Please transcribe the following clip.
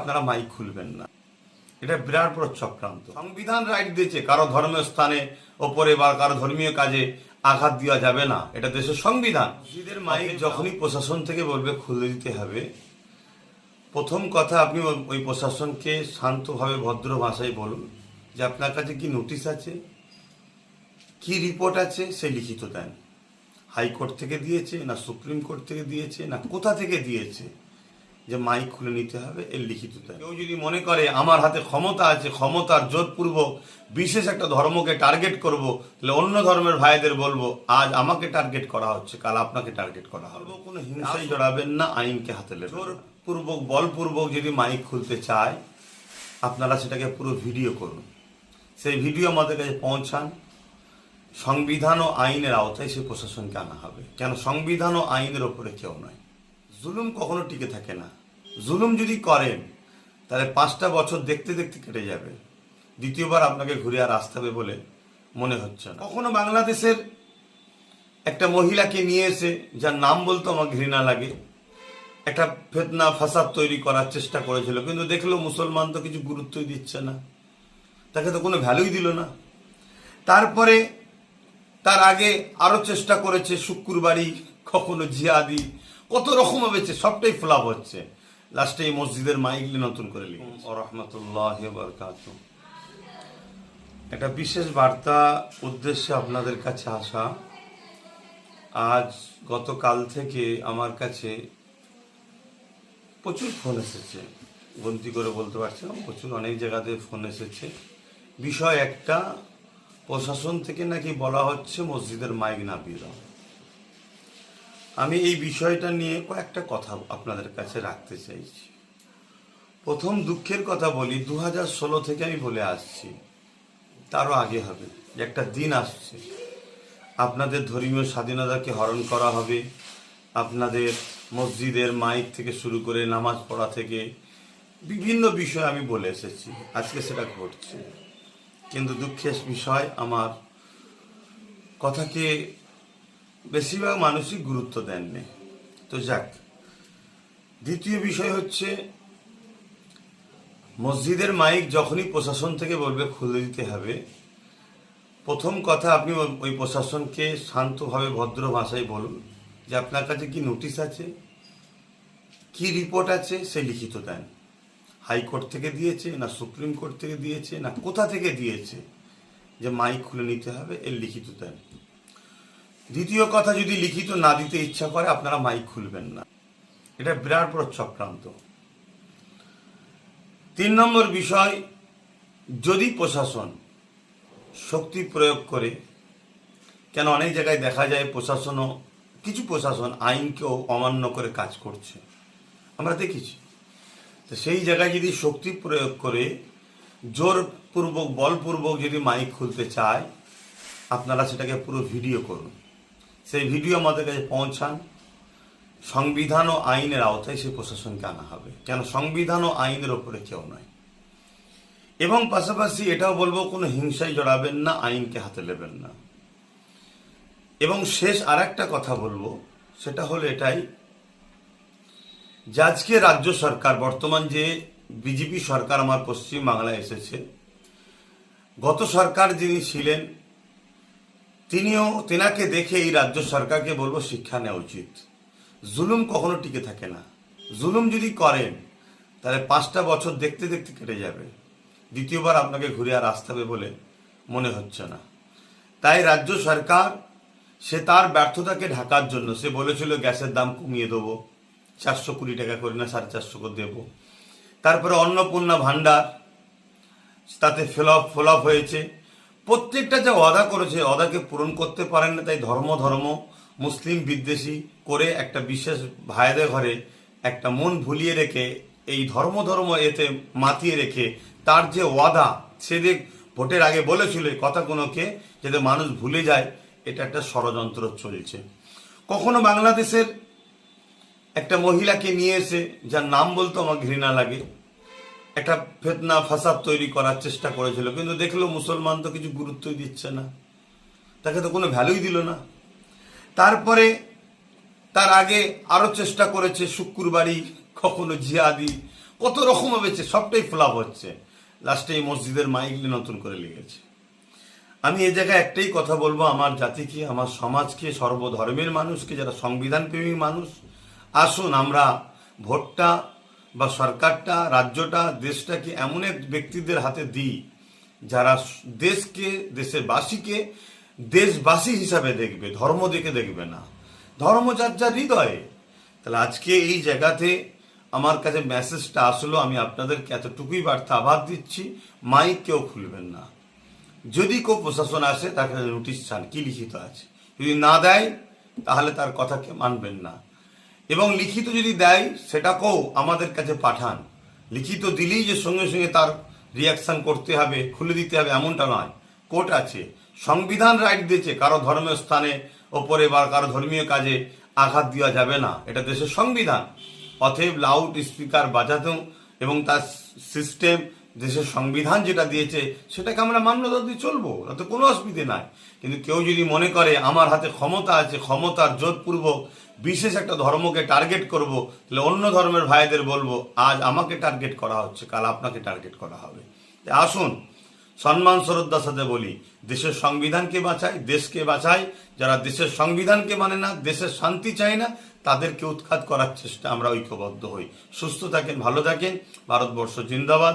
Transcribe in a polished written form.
আপনারা মাইক খুলবেন না। এটা বিরাট বড় চক্রান্ত। সংবিধান রাইট দিয়েছে কারো ধর্মীয় স্থানে ওপরে বা কারো ধর্মীয় কাজে আঘাত দেওয়া যাবে না, এটা দেশের সংবিধান। মসজিদের মাইক যখনই প্রশাসন থেকে বলবে খুলে দিতে হবে, প্রথম কথা আপনি ওই প্রশাসনকে শান্তভাবে ভদ্র ভাষায় বলুন যে আপনার কাছে কি নোটিশ আছে, কি রিপোর্ট আছে, সে লিখিত দেন। হাইকোর্ট থেকে দিয়েছে না সুপ্রিম কোর্ট থেকে দিয়েছে না কোথা থেকে দিয়েছে যে মাইক খুলে নিতে হবে, এর লিখিত দেন। কেউ যদি মনে করে আমার হাতে ক্ষমতা আছে, ক্ষমতার জোরপূর্বক বিশেষ একটা ধর্মকে টার্গেট করব, তাহলে অন্য ধর্মের ভাইদের বলবো আজ আমাকে টার্গেট করা হচ্ছে, কাল আপনাকে টার্গেট করা হবে। কোনো হিংসায় জড়াবেন না, আইনকে হাতে নেবেন। জোরপূর্বক বলপূর্বক যদি মাইক খুলতে চায় আপনারা সেটাকে পুরো ভিডিও করুন, সেই ভিডিও আমাদের কাছে পৌঁছান। সংবিধান ও আইনের আওতায় সে প্রশাসনকে আনা হবে, কেন সংবিধান ও আইনের ওপরে কেউ নয়। জুলুম কখনো টিকে থাকে না। জুলুম যদি করেন তাহলে 5টা বছর দেখতে দেখতে কেটে যাবে, দ্বিতীয়বার আপনাকে ঘুরে আর আসতে হবে বলে মনে হচ্ছে না। কখনো বাংলাদেশের একটা মহিলাকে নিয়ে এসে, যার নাম বলতে আমার ঘৃণা লাগে, একটা ফেতনা ফাসাদ তৈরি করার চেষ্টা করেছিল, কিন্তু দেখলো মুসলমান তো কিছু গুরুত্বই দিচ্ছে না, তাকে তো কোনো ভ্যালুই দিল না। তারপরে তার আগে আরো চেষ্টা করেছে শুক্রবারই, কখনো জিহাদি, কত রকম হয়েছে, সবটাই ফ্লপ হচ্ছে। লাস্টে এই মসজিদের মাইকলি নতুন করে লিখুন রাহমাতুল্লাহি ওয়া বারাকাতুহু। একটা বিশেষ বার্তা উদ্দেশ্যে আপনাদের কাছে আসা। আজ গতকাল থেকে আমার কাছে প্রচুর ফোন এসেছে, গন্তি করে বলতে পারছি না, প্রচুর অনেক জায়গাতে ফোন এসেছে। বিষয় একটা, প্রশাসন থেকে নাকি বলা হচ্ছে মসজিদের মাইক নামিয়ে দাও। আমি এই বিষয়টা নিয়ে কয়েকটা কথা আপনাদের কাছে রাখতে চাইছি। প্রথম দুঃখের কথা বলি, 2016 থেকে আমি বলে আসছি, তারও আগে হবে, যে একটা দিন আসছে আপনাদের ধর্মীয় স্বাধীনতাকে হরণ করা হবে। আপনাদের মসজিদের মাইক থেকে শুরু করে নামাজ পড়া থেকে বিভিন্ন বিষয় আমি বলে এসেছি, আজকে সেটা ঘটছে। কিন্তু দুঃখের বিষয়, আমার কথাকে বেশিরভাগ মানুষই গুরুত্ব দেননি। তো যাক, দ্বিতীয় বিষয় হচ্ছে মসজিদের মাইক যখনই প্রশাসন থেকে বলবে খুলে দিতে হবে, প্রথম কথা আপনি ওই প্রশাসনকে শান্তভাবে ভদ্র ভাষায় বলুন যে আপনার কাছে কি নোটিশ আছে, কি রিপোর্ট আছে, সে লিখিত দেন। হাইকোর্ট থেকে দিয়েছে না সুপ্রিম কোর্ট থেকে দিয়েছে না কোথা থেকে দিয়েছে যে মাইক খুলে নিতে হবে, এর লিখিত দেন। দ্বিতীয় কথা, যদি লিখিত না দিতে ইচ্ছা করে আপনারা মাইক খুলবেন না, এটা বিরাট বড় চক্রান্ত। 3 নম্বর বিষয়, যদি প্রশাসন শক্তি প্রয়োগ করে, কেন অনেক জায়গায় দেখা যায় প্রশাসনও, কিছু প্রশাসন আইনকেও অমান্য করে কাজ করছে, আমরা দেখেছি। তো সেই জায়গায় যদি শক্তি প্রয়োগ করে জোরপূর্বক বলপূর্বক যদি মাইক খুলতে চায় আপনারা সেটাকে পুরো ভিডিও করুন, সেই ভিডিও আমাদের কাছে পৌঁছান। সংবিধান ও আইনের আওতায় সেই প্রশাসনকে আনা হবে, কেন সংবিধান ও আইনের ওপরে কেউ নয়। এবং পাশাপাশি এটাও বলবো, কোনো হিংসায় জড়াবেন না, আইনকে হাতে নেবেন না। এবং শেষ আর একটা কথা বলবো, সেটা হলো এটাই, যে আজকে রাজ্য সরকার, বর্তমান যে বিজেপি সরকার আমার পশ্চিম বাংলায় এসেছে, গত সরকার যিনি ছিলেন তেনাকে দেখে এই রাজ্য সরকারকে বলবো শিক্ষা নেওয়া উচিত। জুলুম কখনো টিকে থাকে না। জুলুম যদি করেন তাহলে 5টা বছর দেখতে দেখতে কেটে যাবে, দ্বিতীয়বার আপনাকে ঘুরে আর আসতে হবে বলে মনে হচ্ছে না। তাই রাজ্য সরকার, সে তার ব্যর্থতাকে ঢাকার জন্য সে বলেছিল গ্যাসের দাম কমিয়ে দেবো, 400 কোটি টাকা করে না 450 করে দেবো। তারপরে অন্নপূর্ণা ভান্ডার, তাতে ফ্লপ হয়েছে। প্রত্যেকটা যে ওয়াদা করেছে, ওয়াদাকে পূরণ করতে পারেন না। তাই ধর্ম মুসলিম বিদ্বেষী করে একটা বিশেষ ভাইদের ঘরে একটা মন ভুলিয়ে রেখে, এই ধর্ম এতে মাতিয়ে রেখে তার যে ওয়াদা, সে যে ভোটের আগে বলেছিল এই কথাগুলোকে যাতে মানুষ ভুলে যায়, এটা একটা ষড়যন্ত্র চলছে। কখনো বাংলাদেশের একটা মহিলাকে নিয়ে এসে, যার নাম বলতে আমার ঘৃণা লাগে, একটা ফেতনা ফাসাদ তৈরি করার চেষ্টা করেছিল, কিন্তু দেখলো মুসলমান তো কিছু গুরুত্বই দিচ্ছে না, তাকে তো কোনো ভ্যালুই দিল না। তারপরে তার আগে আরো চেষ্টা করেছে শুক্রবারই, কখনো জিহাদি, কত রকম হয়েছে, সবটাই ফ্লপ হচ্ছে। লাস্টে এই মসজিদের মাইক নতুন করে লিখেছে। আমি এই জায়গায় একটাই কথা বলবো, আমার জাতিকে, আমার সমাজকে, সর্বধর্মের মানুষকে, যারা সংবিধান প্রেমী মানুষ, আসুন আমরা ভোটটা বা সরকারটা, রাজ্যটা, দেশটাকে এমন এক ব্যক্তিদের হাতে দিই যারা দেশকে, দেশের বাসীকে দেশবাসী হিসাবে দেখবে, ধর্ম দেখে দেখবে না, ধর্ম যার যার হৃদয়ে। তাহলে আজকে এই জায়গাতে আমার কাছে মেসেজটা আসলো, আমি আপনাদেরকে এতটুকুই বার্তা আভাস দিচ্ছি, মাইক কেউ খুলবেন না। যদি কেউ প্রশাসন আসে তাকে নোটিশ চান কি লিখিত আছে, যদি না দেয় তাহলে তার কথাকে মানবেন না, এবং লিখিত যদি দেয় সেটাকেও আমাদের কাছে পাঠান। লিখিত দিলেই যে সঙ্গে সঙ্গে তার রিয়াকশন করতে হবে, খুলে দিতে হবে এমনটা নয়। কোর্ট আছে, সংবিধান রাইট দিয়েছে কারো ধর্মীয় স্থানে ওপরে বা কারো ধর্মীয় কাজে আঘাত দেওয়া যাবে না, এটা দেশের সংবিধান। অতএব লাউড স্পিকার বাজাতেও এবং তার সিস্টেম, দেশের সংবিধান যেটা দিয়েছে সেটাকে আমরা মান্যতা দিয়ে চলবো, তাতে কোনো অসুবিধে নাই। কিন্তু কেউ যদি মনে করে আমার হাতে ক্ষমতা আছে, ক্ষমতার জোরপূর্বক বিশেষ একটা ধর্মকে টার্গেট করব, তাহলে অন্য ধর্মের ভাইদের বলবো আজ আমাকে টার্গেট করা হচ্ছে, কাল আপনাকে টার্গেট করা হবে। আসুন সম্মান শ্রদ্ধার সাথে বলি, দেশের সংবিধানকে বাঁচাই, দেশকে বাঁচাই। যারা দেশের সংবিধানকে মানে না, দেশের শান্তি চায় না, তাদেরকে উৎখাত করার চেষ্টা আমরা ঐক্যবদ্ধ হই। সুস্থ থাকেন, ভালো থাকেন। ভারতবর্ষ জিন্দাবাদ।